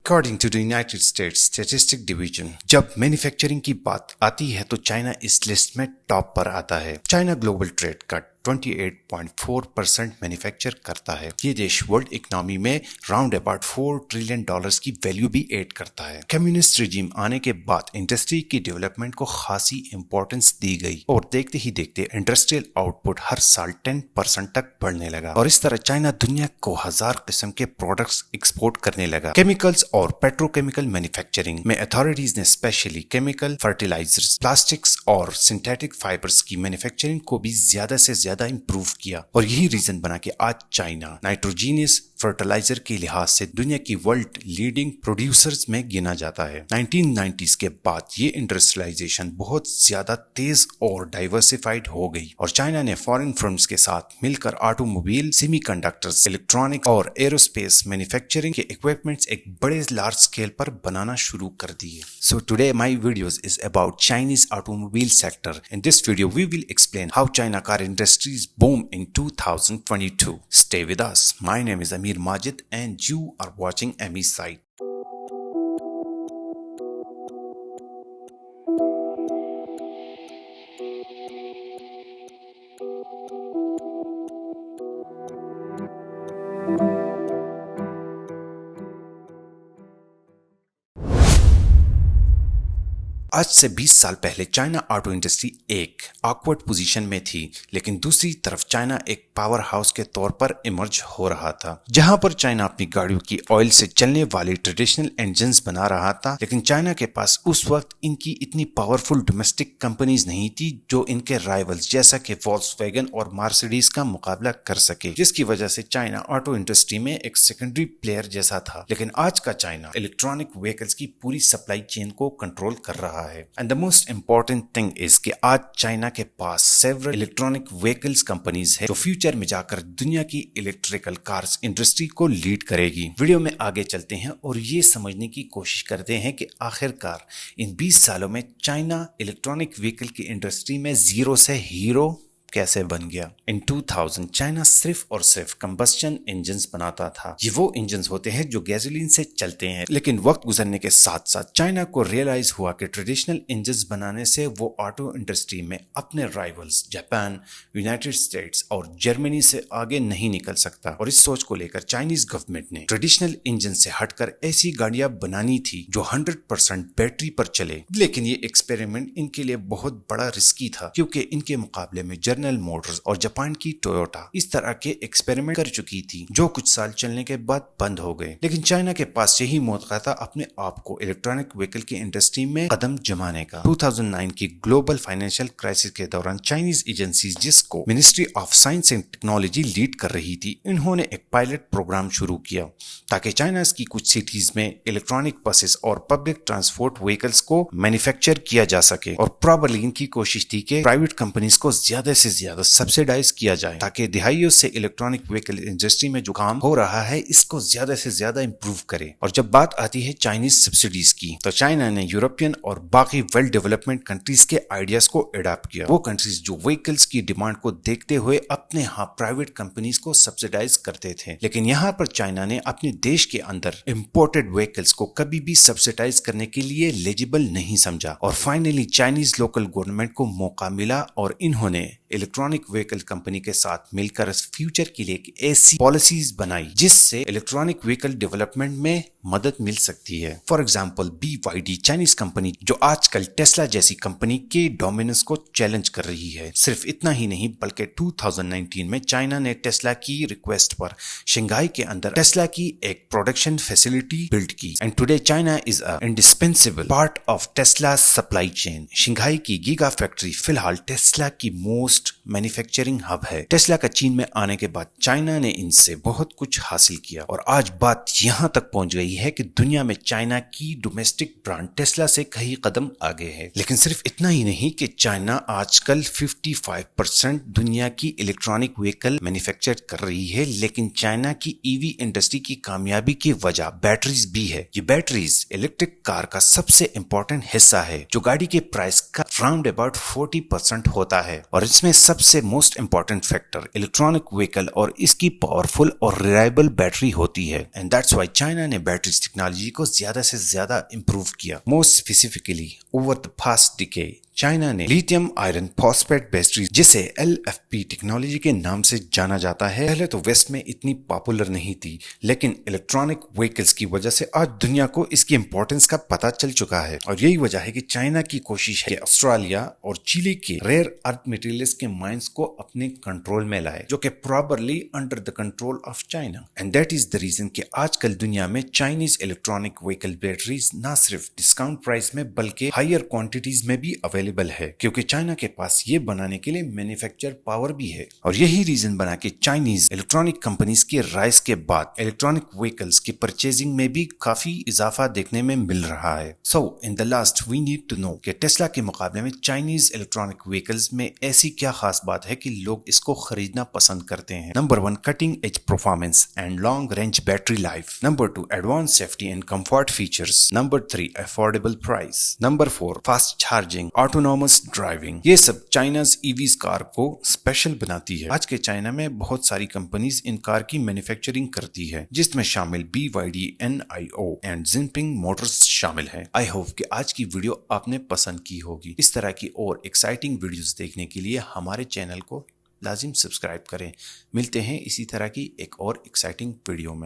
According to the United States Statistic Division, जब manufacturing की बात आती है तो चाइना इस लिस्ट में टॉप पर आता है। चाइना ग्लोबल ट्रेड का 28.4% मैन्युफैक्चर करता है। ये देश वर्ल्ड इकोनॉमी में राउंड अबाउट $4 ट्रिलियन की वैल्यू भी ऐड करता है। कम्युनिस्ट रिजीम आने के बाद इंडस्ट्री की डेवलपमेंट को खासी इंपॉर्टेंस दी गई और देखते ही देखते इंडस्ट्रियल आउटपुट हर साल 10% तक बढ़ने लगा और इस तरह चाइना दुनिया को 1000 किस्म के प्रोडक्ट्स एक्सपोर्ट करने लगा। केमिकल्स और पेट्रोकेमिकल मैन्युफैक्चरिंग में अथॉरिटीज ने स्पेशली केमिकल, फर्टिलाइजर्स, प्लास्टिक्स और सिंथेटिक फाइबर्स की मैन्युफैक्चरिंग को भी ज्यादा से ज्यादा इंप्रूव किया और यही रीजन बना कि आज चाइना नाइट्रोजीनियस फर्टिलाइजर के लिहाज से दुनिया की वर्ल्ड लीडिंग प्रोड्यूसर्स में गिना जाता है। 1990s के बाद ये इंडस्ट्रियलाइजेशन बहुत ज्यादा तेज और डाइवर्सिफाइड हो गई और चाइना ने फॉरेन फर्म्स के साथ मिलकर ऑटोमोबाइल, सेमीकंडक्टर्स, इलेक्ट्रॉनिक और एरोस्पेस मैन्युफैक्चरिंग के इक्विपमेंट्स एक बड़े लार्ज स्केल पर बनाना शुरू कर दिए। So today my videos is about Chinese automobile sector. In this video we will explain how China car industries boom in 2022. Stay with us. My name is Amir Majid and you are watching ME Site. आज से 20 साल पहले China auto industry एक awkward position में थी, लेकिन दूसरी तरफ चाइना एक पावर हाउस के तौर पर इमर्ज हो रहा था। जहां पर चाइना अपनी गाड़ियों की ऑयल से चलने वाली ट्रेडिशनल इंजन्स बना रहा था, लेकिन चाइना के पास उस वक्त इनकी इतनी पावरफुल डोमेस्टिक कंपनीज नहीं थी जो इनके राइवल्स जैसा कि वोल्क्सवैगन और मर्सिडीज का मुकाबला कर सके, जिसकी वजह से चाइना ऑटो इंडस्ट्री में एक सेकेंडरी प्लेयर जैसा था। लेकिन आज का चाइना इलेक्ट्रॉनिक व्हीकल्स की पूरी सप्लाई चेन को कंट्रोल कर रहा है। And the most important thing is कि आज चाइना के पास सेवरल इलेक्ट्रॉनिक व्हीकल्स कंपनीज है जो फ्यूचर में जाकर दुनिया की इलेक्ट्रिकल कार्स इंडस्ट्री को लीड करेगी। वीडियो में आगे चलते हैं और ये समझने की कोशिश करते हैं कि आखिरकार इन 20 सालों में चाइना इलेक्ट्रॉनिक व्हीकल की इंडस्ट्री में जीरो से हीरो कैसे बन गया। इन 2000 चाइना सिर्फ और सिर्फ कंबस्शन इंजन्स बनाता था। ये वो इंजन्स होते हैं जो गैसोलीन से चलते हैं, लेकिन वक्त गुजरने के साथ साथ चाइना को रियलाइज हुआ कि ट्रेडिशनल इंजन्स बनाने से वो ऑटो इंडस्ट्री में अपने राइवल्स जापान, यूनाइटेड स्टेट्स और जर्मनी से आगे नहीं निकल सकता और इस सोच को लेकर चाइनीज गवर्नमेंट ने ट्रेडिशनल इंजन से हटकर ऐसी गाड़ियां बनानी थी जो 100% बैटरी पर चले। लेकिन ये एक्सपेरिमेंट इनके लिए बहुत बड़ा रिस्की था क्योंकि इनके मुकाबले में जनरल मोटर्स और जापान की टोयोटा इस तरह के एक्सपेरिमेंट कर चुकी थी जो कुछ साल चलने के बाद बंद हो गए। लेकिन चाइना के पास यही मौका था अपने आप को इलेक्ट्रॉनिक व्हीकल की इंडस्ट्री में कदम जमाने का। 2009 की ग्लोबल फाइनेंशियल क्राइसिस के दौरान चाइनीज एजेंसीज जिसको ministry of science and technology lead कर रही थी, इन्होंने एक पायलट प्रोग्राम शुरू किया ताकि चाइना की कुछ सिटीज में इलेक्ट्रॉनिक बसेस और पब्लिक ट्रांसपोर्ट व्हीकल्स को मैन्युफैक्चर किया जा सके और प्रॉपर्ली इनकी कोशिश थी कि प्राइवेट कंपनीज को ज्यादा से ज्यादा सब्सिडाइज किया जाए ताकि दिहाइयों से इलेक्ट्रॉनिक व्हीकल इंडस्ट्री में जो काम हो रहा है इसको ज्यादा से ज्यादा इंप्रूव करे। और जब बात आती है चाइनीज सब्सिडीज की तो चाइना ने यूरोपियन और बाकी वेल डेवलपमेंट कंट्रीज के आइडियाज को अडॉप्ट किया। वो कंट्रीज जो व्हीकल्स की डिमांड को देखते हुए अपने यहाँ प्राइवेट कंपनीज को सब्सिडाइज करते थे, लेकिन यहाँ पर चाइना ने अपने देश के अंदर इंपोर्टेड व्हीकल्स को कभी भी सब्सिडाइज करने के लिए एलिजिबल नहीं समझा और फाइनली चाइनीज लोकल गवर्नमेंट को मौका मिला और इन्होंने इलेक्ट्रॉनिक व्हीकल कंपनी के साथ मिलकर फ्यूचर के लिए ऐसी पॉलिसीज बनाई जिससे इलेक्ट्रॉनिक व्हीकल डेवलपमेंट में मदद मिल सकती है। For example BYD Chinese company जो आजकल टेस्ला जैसी कंपनी के डोमिनेंस को चैलेंज कर रही है। सिर्फ इतना ही नहीं बल्कि 2019 में चाइना ने टेस्ला की रिक्वेस्ट पर शंघाई के अंदर टेस्ला की एक प्रोडक्शन फैसिलिटी बिल्ड की and today China is a indispensable part of Tesla supply chain. Shanghai की गीगा फैक्ट्री फिलहाल टेस्ला की मोस्ट मैन्युफैक्चरिंग हब है। टेस्ला का चीन में आने के बाद चाइना ने इनसे बहुत कुछ हासिल किया और आज बात यहाँ तक पहुंच गई है कि दुनिया में चाइना की डोमेस्टिक ब्रांड टेस्ला से कई कदम आगे है। लेकिन सिर्फ इतना ही नहीं कि चाइना आजकल 55% दुनिया की इलेक्ट्रॉनिक व्हीकल मैन्युफैक्चर कर रही है, लेकिन चाइना की ईवी इंडस्ट्री की कामयाबी की वजह बैटरीज भी है। ये बैटरीज इलेक्ट्रिक कार का सबसे इंपॉर्टेंट हिस्सा है जो गाड़ी के प्राइस का राउंड अबाउट 40% होता है और इसमें سب سے most important factor electronic vehicle اور اس کی پاورفل اور ریلائبل بیٹری ہوتی ہے، اینڈ دیٹس وائی چائنا نے بیٹری ٹیکنالوجی کو زیادہ سے زیادہ امپروو کیا. Most specifically over the past decade China نے لیتھیم آئرن فاسفیٹ بیٹری، جسے LFP ٹیکنالوجی کے نام سے جانا جاتا ہے، پہلے تو ویسٹ میں اتنی پاپولر نہیں تھی، لیکن الیکٹرانک وہیکلز کی وجہ سے آج دنیا کو اس کی امپورٹنس کا پتہ چل چکا ہے. اور یہی وجہ ہے کہ چائنا کی کوشش ہے کہ آسٹریلیا اور چیلی کے ریئر ارتھ مٹیریلز کے مائنز کو اپنے کنٹرول میں لائے، جو کہ properly under the control of China. And that is the reason کہ آج کل دنیا میں چائنیز الیکٹرانک وہیکل بیٹریز نہ صرف ڈسکاؤنٹ پرائس میں بلکہ ہائر کوانٹیٹیز میں بھی اویلیبل ہے، کیونکہ چائنا کے پاس یہ بنانے کے لیے مینوفیکچر پاور بھی ہے. اور یہی ریزن بنا کہ چائنیز الیکٹرانک کمپنیز کے رائز کے بعد الیکٹرانک وہیکلز کی پرچیزنگ میں بھی کافی اضافہ دیکھنے میں مل رہا ہے. So in the last we need to know کہ ٹیسلا کے مقابلے میں چائنیز الیکٹرانک وہیکلز میں ایسی کیا خاص بات ہے کہ لوگ اس کو خریدنا پسند کرتے ہیں. Number 1، cutting edge performance and long range battery life. Number 2، advance safety and comfort features. Number 3، affordable price. Number 4، fast charging, autonomous driving. یہ سب چائناز EVs کار کو اسپیشل بناتی ہے. آج کے چائنا میں بہت ساری کمپنیز ان کار کی مینوفیکچرنگ کرتی ہے، جس میں شامل BYD، NIO اینڈ زنپنگ موٹرز شامل ہیں. آئی ہوپ کہ آج کی ویڈیو آپ نے پسند کی ہوگی. اس طرح کی اور ایکسائٹنگ ویڈیوز دیکھنے کے لیے ہمارے چینل کو لازم سبسکرائب کریں. ملتے ہیں اسی طرح کی ایک اور ایکسائٹنگ ویڈیو میں.